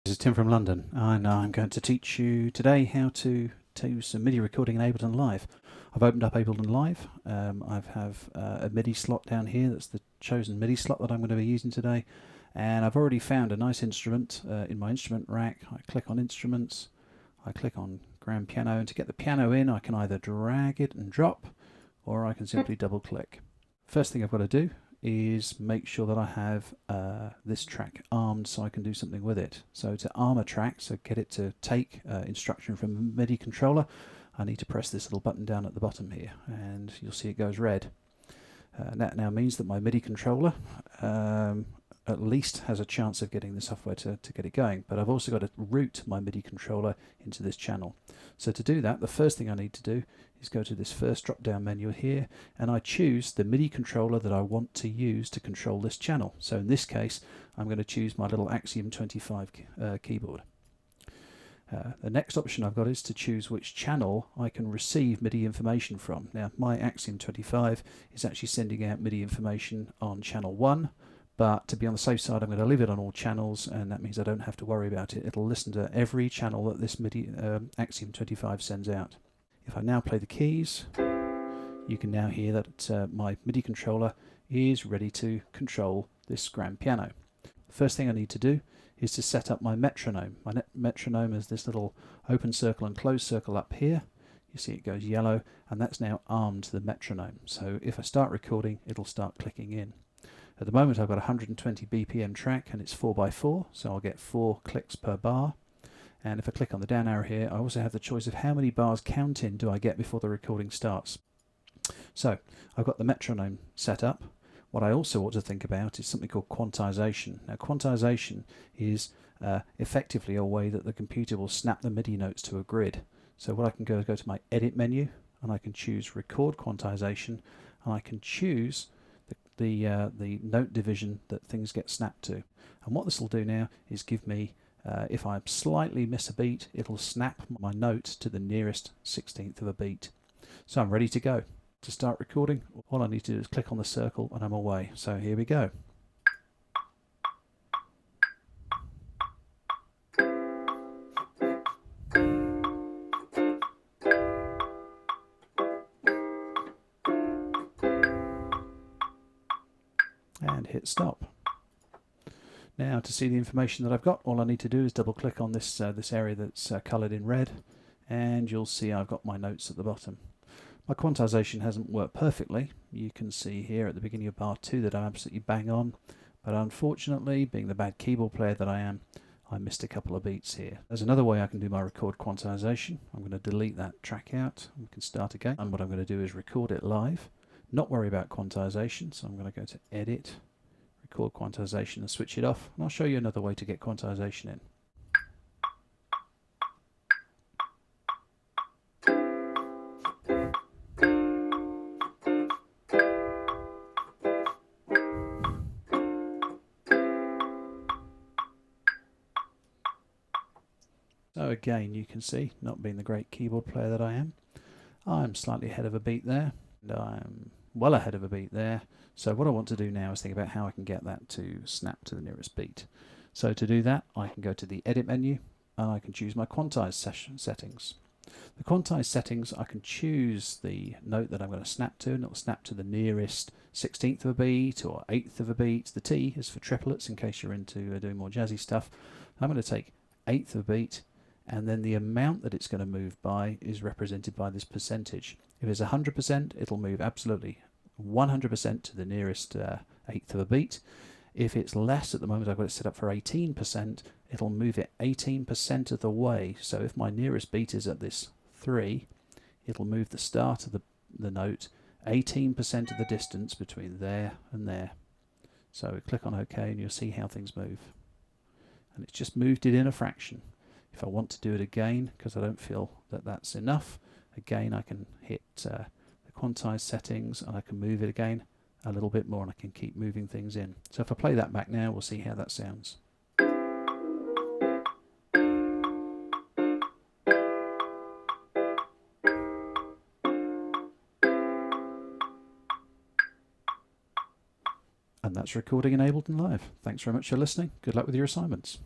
This is Tim from London, and I'm going to teach you today how to do some MIDI recording in Ableton Live. I've opened up Ableton Live. I have a MIDI slot down here. That's the chosen MIDI slot that I'm going to be using today. And I've already found a nice instrument in my instrument rack. I click on Instruments, I click on Grand Piano, and to get the piano in, I can either drag it and drop, or I can simply double click. First thing I've got to do is make sure that I have this track armed so I can do something with it. So to arm a track, so get it to take instruction from a MIDI controller, I need to press this little button down at the bottom here, and you'll see it goes red. That now means that my MIDI controller at least has a chance of getting the software to get it going, but I've also got to route my MIDI controller into this channel. So to do that, the first thing I need to do is go to this first drop down menu here, and I choose the MIDI controller that I want to use to control this channel. So in this case, I'm going to choose my little Axiom 25 keyboard. The next option I've got is to choose which channel I can receive MIDI information from. Now my Axiom 25 is actually sending out MIDI information on channel 1, but to be on the safe side I'm going to leave it on all channels, and that means I don't have to worry about it. It'll listen to every channel that this MIDI Axiom 25 sends out. If I now play the keys, you can now hear that my MIDI controller is ready to control this grand piano. The first thing I need to do is to set up my metronome. My metronome is this little open circle and closed circle up here. You see it goes yellow, and that's now armed to the metronome. So if I start recording, it'll start clicking in. At the moment I've got a 120 BPM track and it's 4x4, so I'll get 4 clicks per bar. And if I click on the down arrow here, I also have the choice of how many bars counting do I get before the recording starts. So I've got the metronome set up. What I also ought to think about is something called quantization. Now quantization is effectively a way that the computer will snap the MIDI notes to a grid. So what I can go to my edit menu, and I can choose record quantization, and I can choose the note division that things get snapped to. And what this will do now is give me, if I slightly miss a beat, it'll snap my note to the nearest 16th of a beat. So I'm ready to go. To start recording, all I need to do is click on the circle and I'm away. So here we go. And hit stop. Now to see the information that I've got, all I need to do is double click on this area that's coloured in red, and you'll see I've got my notes at the bottom. My quantization hasn't worked perfectly. You can see here at the beginning of bar 2 that I'm absolutely bang on, but unfortunately, being the bad keyboard player that I am, I missed a couple of beats here. There's another way I can do my record quantization. I'm going to delete that track out, and we can start again. And what I'm going to do is record it live, not worry about quantization, so I'm going to go to Edit, Record Quantization, and switch it off, and I'll show you another way to get quantization in. So again, you can see, not being the great keyboard player that I am, I'm slightly ahead of a beat there, and I'm well ahead of a beat there. So what I want to do now is think about how I can get that to snap to the nearest beat. So to do that, I can go to the Edit menu, and I can choose my quantize settings. The quantize settings, I can choose the note that I'm going to snap to, and it will snap to the nearest 16th of a beat or 8th of a beat. The T is for triplets, in case you're into doing more jazzy stuff. I'm going to take 8th of a beat, and then the amount that it's going to move by is represented by this percentage. If it's 100%, it'll move absolutely 100% to the nearest 8th of a beat. If it's less, at the moment I've got it set up for 18%, it'll move it 18% of the way. So if my nearest beat is at this 3, it'll move the start of the note 18% of the distance between there and there. So click on OK and you'll see how things move. And it's just moved it in a fraction. If I want to do it again, because I don't feel that that's enough, again I can hit the quantize settings and I can move it again a little bit more, and I can keep moving things in. So if I play that back now, we'll see how that sounds. And that's recording in Ableton Live. Thanks very much for listening. Good luck with your assignments.